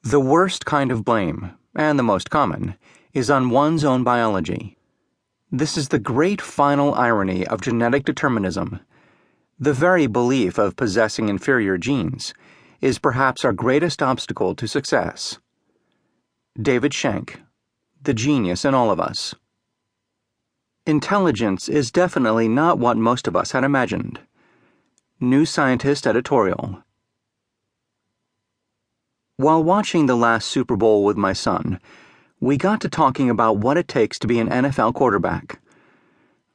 The worst kind of blame, and the most common, is on one's own biology. This is the great final irony of genetic determinism. The very belief of possessing inferior genes is perhaps our greatest obstacle to success. David Schenck, The Genius in All of Us. Intelligence is definitely not what most of us had imagined. New Scientist editorial. While watching the last Super Bowl with my son, we got to talking about what it takes to be an NFL quarterback.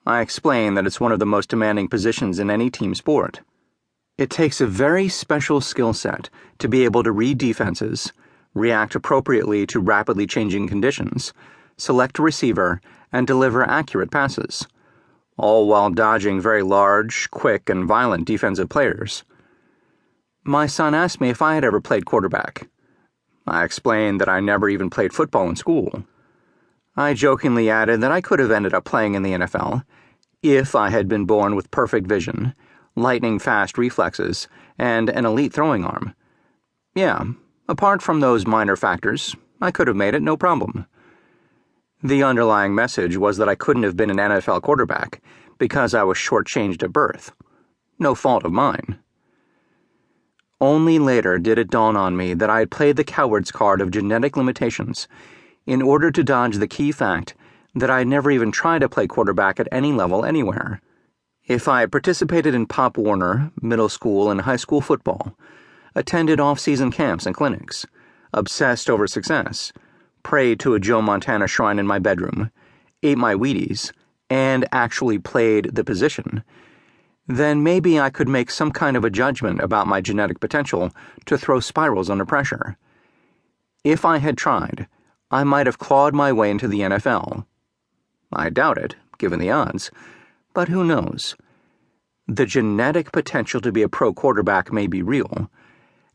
I explained that it's one of the most demanding positions in any team sport. It takes a very special skill set to be able to read defenses, react appropriately to rapidly changing conditions, select a receiver, and deliver accurate passes, all while dodging very large, quick, and violent defensive players. My son asked me if I had ever played quarterback. I explained that I never even played football in school. I jokingly added that I could have ended up playing in the NFL if I had been born with perfect vision, lightning-fast reflexes, and an elite throwing arm. Yeah, apart from those minor factors, I could have made it no problem. The underlying message was that I couldn't have been an NFL quarterback because I was shortchanged at birth. No fault of mine. Only later did it dawn on me that I had played the coward's card of genetic limitations in order to dodge the key fact that I had never even tried to play quarterback at any level anywhere. If I had participated in Pop Warner, middle school, and high school football, attended off-season camps and clinics, obsessed over success, prayed to a Joe Montana shrine in my bedroom, ate my Wheaties, and actually played the position, then maybe I could make some kind of a judgment about my genetic potential to throw spirals under pressure. If I had tried, I might have clawed my way into the NFL. I doubt it, given the odds, but who knows? The genetic potential to be a pro quarterback may be real,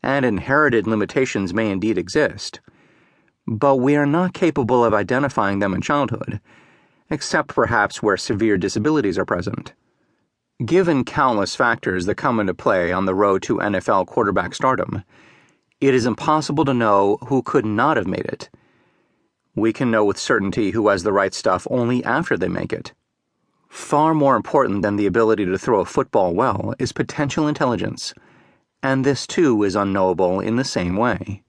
and inherited limitations may indeed exist, but we are not capable of identifying them in childhood, except perhaps where severe disabilities are present. Given countless factors that come into play on the road to NFL quarterback stardom, it is impossible to know who could not have made it. We can know with certainty who has the right stuff only after they make it. Far more important than the ability to throw a football well is potential intelligence, and this too is unknowable in the same way.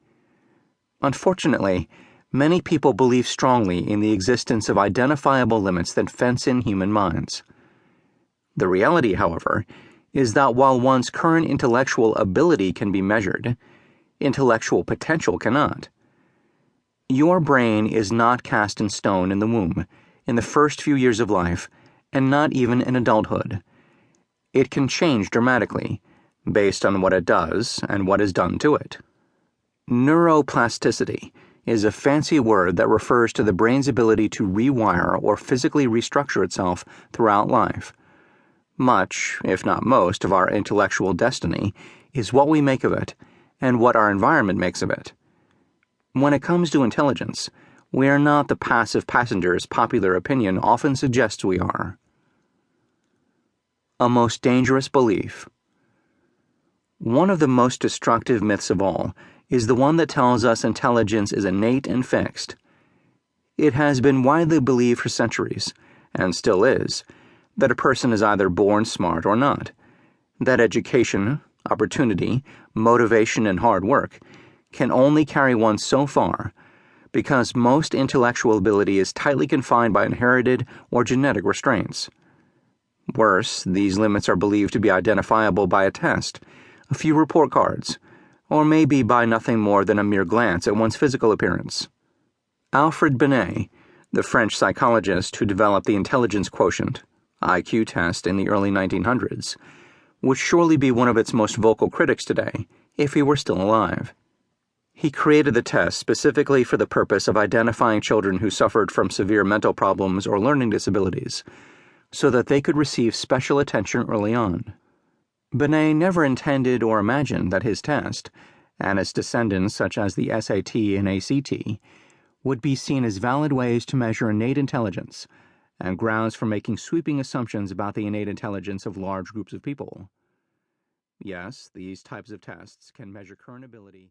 Unfortunately, many people believe strongly in the existence of identifiable limits that fence in human minds. The reality, however, is that while one's current intellectual ability can be measured, intellectual potential cannot. Your brain is not cast in stone in the womb, in the first few years of life, and not even in adulthood. It can change dramatically, based on what it does and what is done to it. Neuroplasticity is a fancy word that refers to the brain's ability to rewire or physically restructure itself throughout life. Much, if not most, of our intellectual destiny is what we make of it and what our environment makes of it. When it comes to intelligence, we are not the passive passengers popular opinion often suggests we are. A most dangerous belief. One of the most destructive myths of all is the one that tells us intelligence is innate and fixed. It has been widely believed for centuries, and still is, that a person is either born smart or not, that education, opportunity, motivation, and hard work can only carry one so far, because most intellectual ability is tightly confined by inherited or genetic restraints. Worse, these limits are believed to be identifiable by a test, a few report cards, or maybe by nothing more than a mere glance at one's physical appearance. Alfred Binet, the French psychologist who developed the intelligence quotient, IQ test in the early 1900s, would surely be one of its most vocal critics today if he were still alive. He created the test specifically for the purpose of identifying children who suffered from severe mental problems or learning disabilities, so that they could receive special attention early on. Binet never intended or imagined that his test, and its descendants such as the SAT and ACT, would be seen as valid ways to measure innate intelligence, and grounds for making sweeping assumptions about the innate intelligence of large groups of people. Yes, these types of tests can measure current ability